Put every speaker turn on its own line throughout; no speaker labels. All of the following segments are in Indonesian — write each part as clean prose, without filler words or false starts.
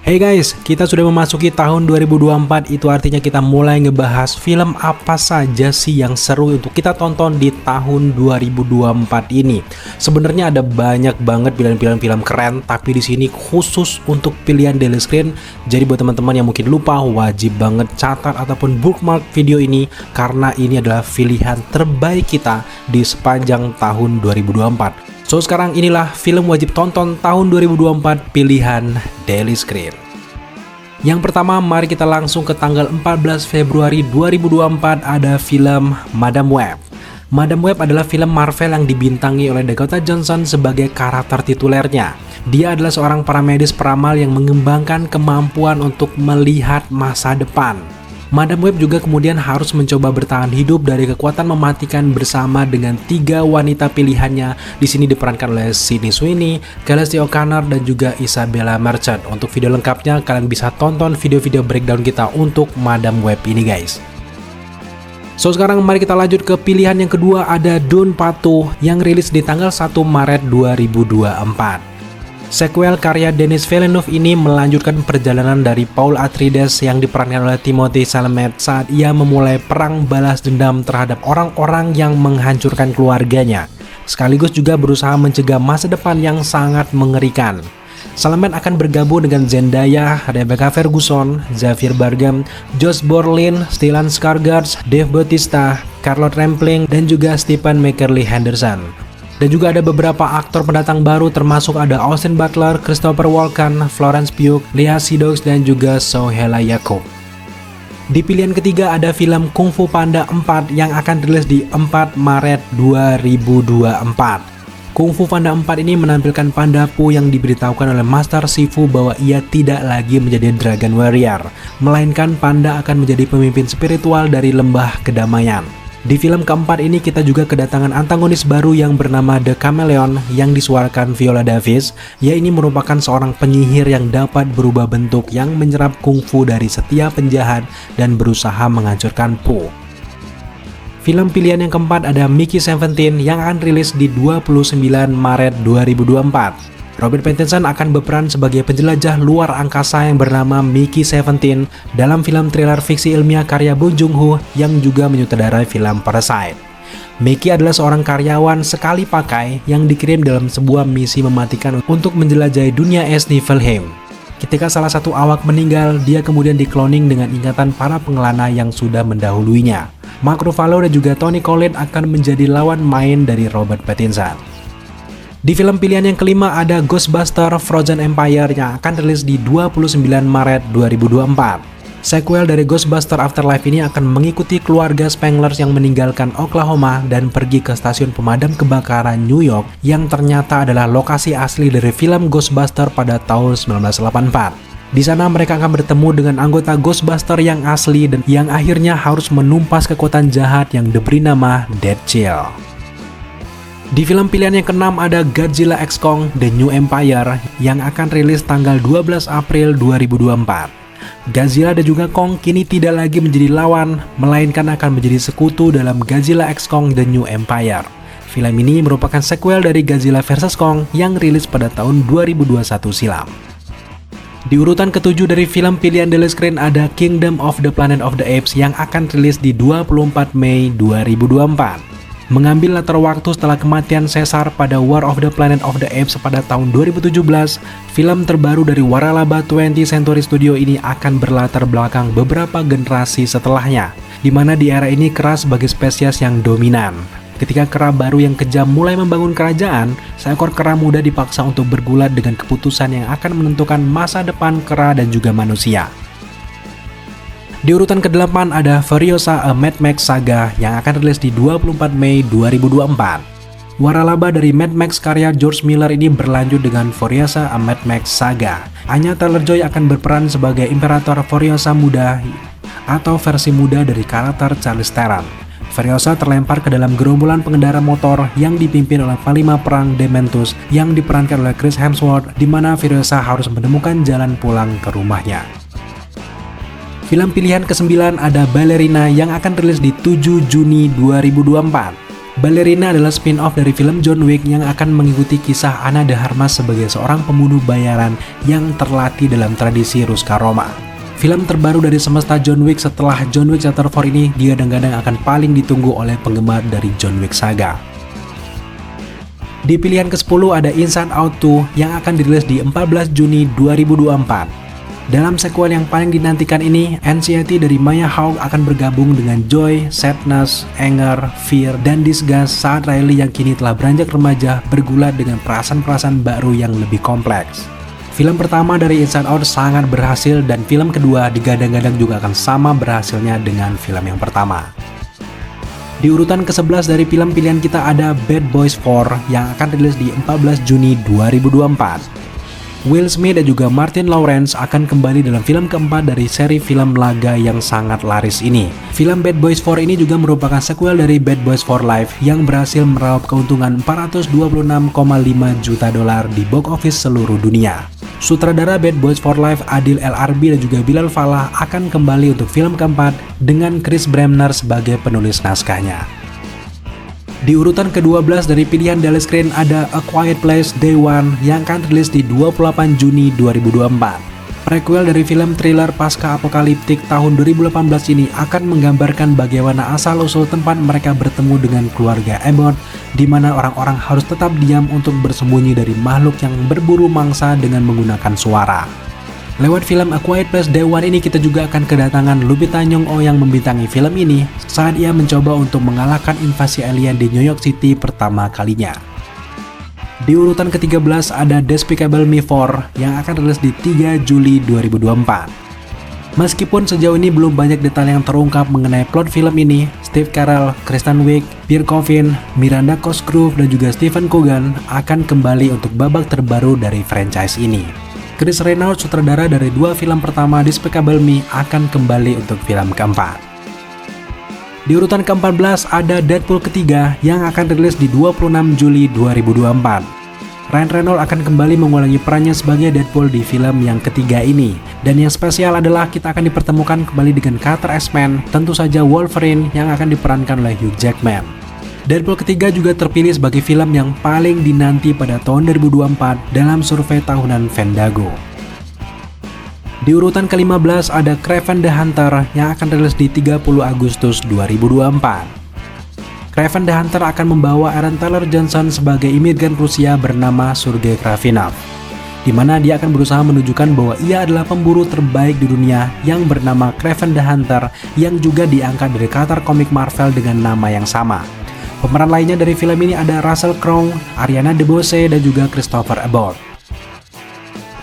Hey guys, kita sudah memasuki tahun 2024, itu artinya kita mulai ngebahas film apa saja sih yang seru untuk kita tonton di tahun 2024 ini. Sebenarnya ada banyak banget pilihan-pilihan film keren, tapi di sini khusus untuk pilihan daily screen. Jadi buat teman-teman yang mungkin lupa, wajib banget catat ataupun bookmark video ini karena ini adalah pilihan terbaik kita di sepanjang tahun 2024. So sekarang inilah film wajib tonton tahun 2024 pilihan daily screen. Yang pertama, mari kita langsung ke tanggal 14 Februari 2024 ada film Madam Web. Madam Web adalah film Marvel yang dibintangi oleh Dakota Johnson sebagai karakter titulernya. Dia adalah seorang paramedis peramal yang mengembangkan kemampuan untuk melihat masa depan. Madam Web juga kemudian harus mencoba bertahan hidup dari kekuatan mematikan bersama dengan 3 wanita pilihannya. Di sini diperankan oleh Sydney Sweeney, Felicity O'Connor, dan juga Isabella Merchant. Untuk video lengkapnya kalian bisa tonton video-video breakdown kita untuk Madam Web ini guys. So sekarang mari kita lanjut ke pilihan yang kedua, ada Dune Part 2 yang rilis di tanggal 1 Maret 2024. Sequel karya Denis Villeneuve ini melanjutkan perjalanan dari Paul Atreides yang diperankan oleh Timothée Chalamet saat ia memulai perang balas dendam terhadap orang-orang yang menghancurkan keluarganya, sekaligus juga berusaha mencegah masa depan yang sangat mengerikan. Chalamet akan bergabung dengan Zendaya, Rebecca Ferguson, Xavier Bardem, Josh Brolin, Stellan Skarsgård, Dave Bautista, Charlotte Rampling, dan juga Stephen McKinley Henderson. Dan juga ada beberapa aktor pendatang baru termasuk ada Austin Butler, Christopher Walken, Florence Pugh, Lea Seydoux, dan juga Sohaila Yacoub. Di pilihan ketiga ada film Kung Fu Panda 4 yang akan rilis di 4 Maret 2024. Kung Fu Panda 4 ini menampilkan Panda Pu yang diberitahukan oleh Master Shifu bahwa ia tidak lagi menjadi Dragon Warrior, melainkan Panda akan menjadi pemimpin spiritual dari Lembah Kedamaian. Di film keempat ini kita juga kedatangan antagonis baru yang bernama The Chameleon yang disuarakan Viola Davis. Ia ini merupakan seorang penyihir yang dapat berubah bentuk yang menyerap kungfu dari setiap penjahat dan berusaha menghancurkan Pu. Film pilihan yang keempat ada Mickey 17 yang akan rilis di 29 Maret 2024. Robert Pattinson akan berperan sebagai penjelajah luar angkasa yang bernama Mickey 17 dalam film thriller fiksi ilmiah karya Bong Joon-ho yang juga menyutradarai film Parasite. Mickey adalah seorang karyawan sekali pakai yang dikirim dalam sebuah misi mematikan untuk menjelajahi dunia es Niflheim. Ketika salah satu awak meninggal, dia kemudian dikloning dengan ingatan para pengelana yang sudah mendahuluinya. Mark Ruffalo dan juga Toni Collette akan menjadi lawan main dari Robert Pattinson. Di film pilihan yang kelima ada Ghostbusters Frozen Empire yang akan rilis di 29 Maret 2024. Sequel dari Ghostbusters Afterlife ini akan mengikuti keluarga Spanglers yang meninggalkan Oklahoma dan pergi ke stasiun pemadam kebakaran New York yang ternyata adalah lokasi asli dari film Ghostbusters pada tahun 1984. Di sana mereka akan bertemu dengan anggota Ghostbusters yang asli dan yang akhirnya harus menumpas kekuatan jahat yang diberi nama Death Chill. Di film pilihan yang keenam ada Godzilla x Kong The New Empire yang akan rilis tanggal 12 April 2024. Godzilla dan juga Kong kini tidak lagi menjadi lawan, melainkan akan menjadi sekutu dalam Godzilla x Kong The New Empire. Film ini merupakan sequel dari Godzilla vs Kong yang rilis pada tahun 2021 silam. Di urutan ketujuh dari film pilihan daily screen ada Kingdom of the Planet of the Apes yang akan rilis di 24 Mei 2024. Mengambil latar waktu setelah kematian Caesar pada War of the Planet of the Apes pada tahun 2017, film terbaru dari waralaba 20th Century Studio ini akan berlatar belakang beberapa generasi setelahnya, di mana di era ini kera sebagai spesies yang dominan. Ketika kera baru yang kejam mulai membangun kerajaan, seekor kera muda dipaksa untuk bergulat dengan keputusan yang akan menentukan masa depan kera dan juga manusia. Di urutan ke-8 ada Furiosa A Mad Max Saga yang akan rilis di 24 Mei 2024. Waralaba dari Mad Max karya George Miller ini berlanjut dengan Furiosa A Mad Max Saga. Anya Taylor-Joy akan berperan sebagai Imperator Furiosa muda atau versi muda dari karakter Charlize Theron. Furiosa terlempar ke dalam gerombolan pengendara motor yang dipimpin oleh Panglima Perang Dementus yang diperankan oleh Chris Hemsworth, di mana Furiosa harus menemukan jalan pulang ke rumahnya. Film pilihan ke-9 ada Ballerina yang akan rilis di 7 Juni 2024. Ballerina adalah spin-off dari film John Wick yang akan mengikuti kisah Ana de Armas sebagai seorang pembunuh bayaran yang terlatih dalam tradisi Ruska Roma. Film terbaru dari semesta John Wick setelah John Wick Chapter 4 ini digadang-gadang akan paling ditunggu oleh penggemar dari John Wick saga. Di pilihan ke-10 ada Inside Out 2 yang akan dirilis di 14 Juni 2024. Dalam sequel yang paling dinantikan ini, anxiety dari Maya Hawke akan bergabung dengan joy, sadness, anger, fear, dan disgust saat Riley yang kini telah beranjak remaja bergulat dengan perasaan-perasaan baru yang lebih kompleks. Film pertama dari Inside Out sangat berhasil dan film kedua digadang-gadang juga akan sama berhasilnya dengan film yang pertama. Di urutan ke-11 dari film pilihan kita ada Bad Boys 4 yang akan rilis di 14 Juni 2024. Will Smith dan juga Martin Lawrence akan kembali dalam film keempat dari seri film laga yang sangat laris ini. Film Bad Boys 4 ini juga merupakan sequel dari Bad Boys for Life yang berhasil meraup keuntungan 426,5 juta dolar di box office seluruh dunia. Sutradara Bad Boys for Life Adil El Arbi dan juga Bilal Fallah akan kembali untuk film keempat dengan Chris Bremner sebagai penulis naskahnya. Di urutan ke-12 dari pilihan Daily Screen ada A Quiet Place Day One yang akan rilis di 28 Juni 2024. Prequel dari film thriller pasca apokaliptik tahun 2018 ini akan menggambarkan bagaimana asal-usul tempat mereka bertemu dengan keluarga Abbott, di mana orang-orang harus tetap diam untuk bersembunyi dari makhluk yang berburu mangsa dengan menggunakan suara. Lewat film A Quiet Place Day One ini kita juga akan kedatangan Lupita Nyong'o yang membintangi film ini saat ia mencoba untuk mengalahkan invasi alien di New York City pertama kalinya. Di urutan ke-13 ada Despicable Me 4 yang akan rilis di 3 Juli 2024. Meskipun sejauh ini belum banyak detail yang terungkap mengenai plot film ini, Steve Carell, Kristen Wiig, Pierre Coffin, Miranda Cosgrove, dan juga Stephen Coogan akan kembali untuk babak terbaru dari franchise ini. Chris Reynolds, sutradara dari dua film pertama Despicable Me, akan kembali untuk film keempat. Di urutan ke-14 ada Deadpool ketiga yang akan rilis di 26 Juli 2024. Ryan Reynolds akan kembali mengulangi perannya sebagai Deadpool di film yang ketiga ini. Dan yang spesial adalah kita akan dipertemukan kembali dengan karakter X-Men, tentu saja Wolverine yang akan diperankan oleh Hugh Jackman. Deadpool ketiga juga terpilih sebagai film yang paling dinanti pada tahun 2024 dalam survei tahunan Fandango. Di urutan ke-15 ada Kraven the Hunter yang akan rilis di 30 Agustus 2024. Kraven the Hunter akan membawa Aaron Taylor Johnson sebagai imigran Rusia bernama Sergei Kravinov, di mana dia akan berusaha menunjukkan bahwa ia adalah pemburu terbaik di dunia yang bernama Kraven the Hunter yang juga diangkat dari karakter komik Marvel dengan nama yang sama. Pemeran lainnya dari film ini ada Russell Crowe, Ariana DeBose, dan juga Christopher Abbott.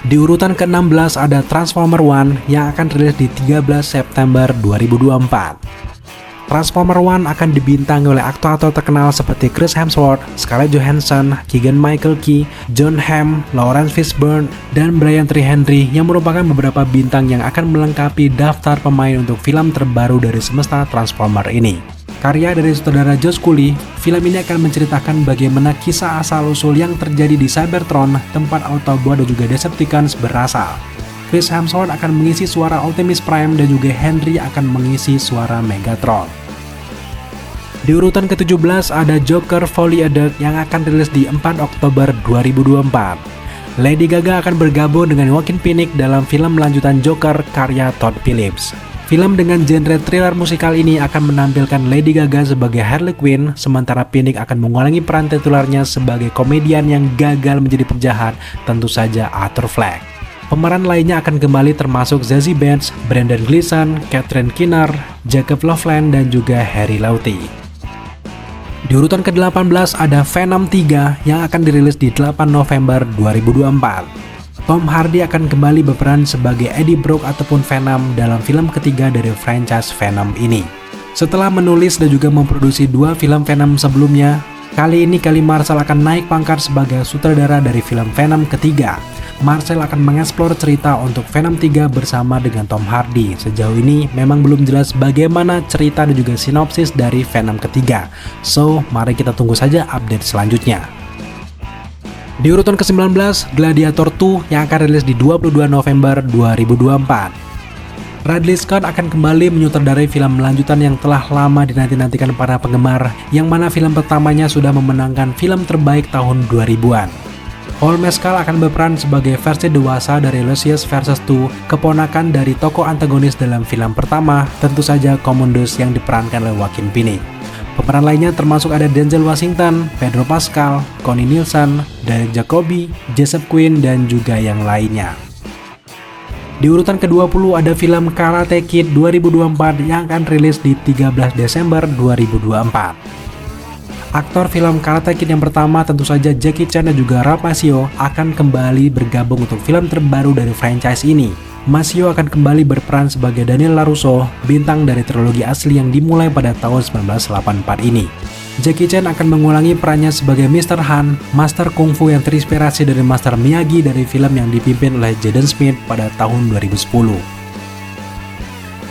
Di urutan ke-16 ada Transformer One yang akan rilis di 13 September 2024. Transformer One akan dibintangi oleh aktor-aktor terkenal seperti Chris Hemsworth, Scarlett Johansson, Keegan-Michael Key, Jon Hamm, Lawrence Fishburne, dan Brian Tyree Henry yang merupakan beberapa bintang yang akan melengkapi daftar pemain untuk film terbaru dari semesta Transformer ini. Karya dari sutradara Josh Cooley, film ini akan menceritakan bagaimana kisah asal-usul yang terjadi di Cybertron, tempat Autobot dan juga Decepticons berasal. Chris Hemsworth akan mengisi suara Optimus Prime dan juga Henry akan mengisi suara Megatron. Di urutan ke-17 ada Joker Folie à Deux yang akan rilis di 4 Oktober 2024. Lady Gaga akan bergabung dengan Joaquin Phoenix dalam film lanjutan Joker karya Todd Phillips. Film dengan genre thriller musikal ini akan menampilkan Lady Gaga sebagai Harley Quinn, sementara Phoenix akan mengulangi peran titularnya sebagai komedian yang gagal menjadi penjahat, tentu saja Arthur Fleck. Pemeran lainnya akan kembali termasuk Zazie Beetz, Brendan Gleeson, Catherine Keener, Jacob Loveland, dan juga Harry Lauti. Di urutan ke-18 ada Venom 3 yang akan dirilis di 8 November 2024. Tom Hardy akan kembali berperan sebagai Eddie Brock ataupun Venom dalam film ketiga dari franchise Venom ini. Setelah menulis dan juga memproduksi dua film Venom sebelumnya, kali ini Kelly Marshall akan naik pangkat sebagai sutradara dari film Venom ketiga. Marshall akan mengeksplor cerita untuk Venom 3 bersama dengan Tom Hardy. Sejauh ini memang belum jelas bagaimana cerita dan juga sinopsis dari Venom ketiga. So, mari kita tunggu saja update selanjutnya. Di urutan ke-19, Gladiator 2 yang akan rilis di 22 November 2024. Ridley Scott akan kembali menyutradarai film lanjutan yang telah lama dinanti-nantikan para penggemar, yang mana film pertamanya sudah memenangkan film terbaik tahun 2000-an. Paul Mescal akan berperan sebagai versi dewasa dari Lucius Versus 2, keponakan dari tokoh antagonis dalam film pertama, tentu saja Commodus yang diperankan oleh Joaquin Phoenix. Pemeran lainnya termasuk ada Denzel Washington, Pedro Pascal, Connie Nielsen, Derek Jacobi, Joseph Quinn, dan juga yang lainnya. Di urutan ke-20 ada film Karate Kid 2024 yang akan rilis di 13 Desember 2024. Aktor film Karate Kid yang pertama tentu saja Jackie Chan dan juga Ralph Macchio akan kembali bergabung untuk film terbaru dari franchise ini. Macchio akan kembali berperan sebagai Daniel LaRusso, bintang dari trilogi asli yang dimulai pada tahun 1984 ini. Jackie Chan akan mengulangi perannya sebagai Mr. Han, master kungfu yang terinspirasi dari Master Miyagi dari film yang dipimpin oleh Jaden Smith pada tahun 2010.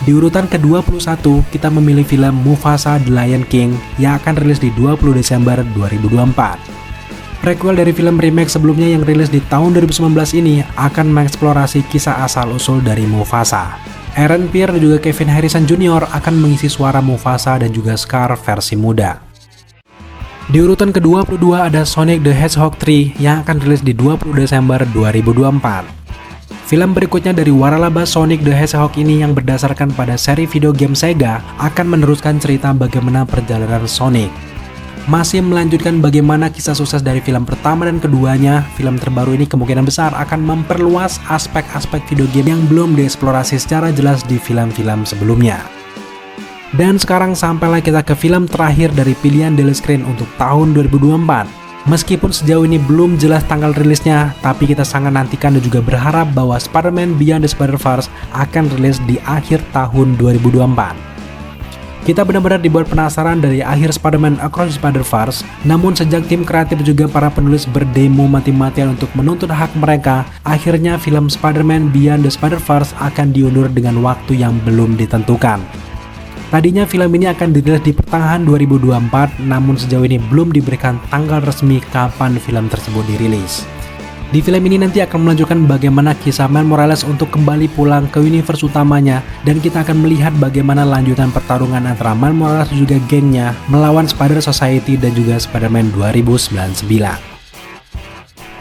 Di urutan ke-21, kita memilih film Mufasa The Lion King yang akan rilis di 20 Desember 2024. Prequel dari film remake sebelumnya yang rilis di tahun 2019 ini akan mengeksplorasi kisah asal-usul dari Mufasa. Aaron Pierre dan juga Kevin Harrison Jr. akan mengisi suara Mufasa dan juga Scar versi muda. Di urutan ke-22 ada Sonic the Hedgehog 3 yang akan rilis di 20 Desember 2024. Film berikutnya dari waralaba Sonic the Hedgehog ini yang berdasarkan pada seri video game Sega akan meneruskan cerita bagaimana perjalanan Sonic. Masih melanjutkan bagaimana kisah sukses dari film pertama dan keduanya, film terbaru ini kemungkinan besar akan memperluas aspek-aspek video game yang belum dieksplorasi secara jelas di film-film sebelumnya. Dan sekarang sampailah kita ke film terakhir dari pilihan Daily Screen untuk tahun 2024. Meskipun sejauh ini belum jelas tanggal rilisnya, tapi kita sangat nantikan dan juga berharap bahwa Spider-Man Beyond the Spider-Verse akan rilis di akhir tahun 2024. Kita benar-benar dibuat penasaran dari akhir Spider-Man Across the Spider-Verse, namun sejak tim kreatif juga para penulis berdemo mati-matian untuk menuntut hak mereka, akhirnya film Spider-Man Beyond the Spider-Verse akan diundur dengan waktu yang belum ditentukan. Tadinya film ini akan dirilis di pertengahan 2024, namun sejauh ini belum diberikan tanggal resmi kapan film tersebut dirilis. Di film ini nanti akan melanjutkan bagaimana kisah Miles Morales untuk kembali pulang ke universe utamanya, dan kita akan melihat bagaimana lanjutan pertarungan antara Miles Morales dan juga gengnya melawan Spider Society dan juga Spider-Man 2099.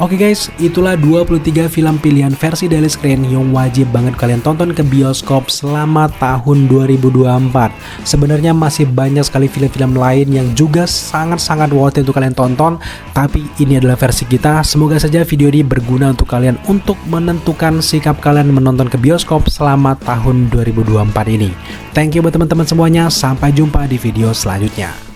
Oke guys, itulah 23 film pilihan versi Daily Screen yang wajib banget kalian tonton ke bioskop selama tahun 2024. Sebenarnya masih banyak sekali film-film lain yang juga sangat-sangat worth it untuk kalian tonton, tapi ini adalah versi kita. Semoga saja video ini berguna untuk kalian untuk menentukan sikap kalian menonton ke bioskop selama tahun 2024 ini. Thank you buat teman-teman semuanya, sampai jumpa di video selanjutnya.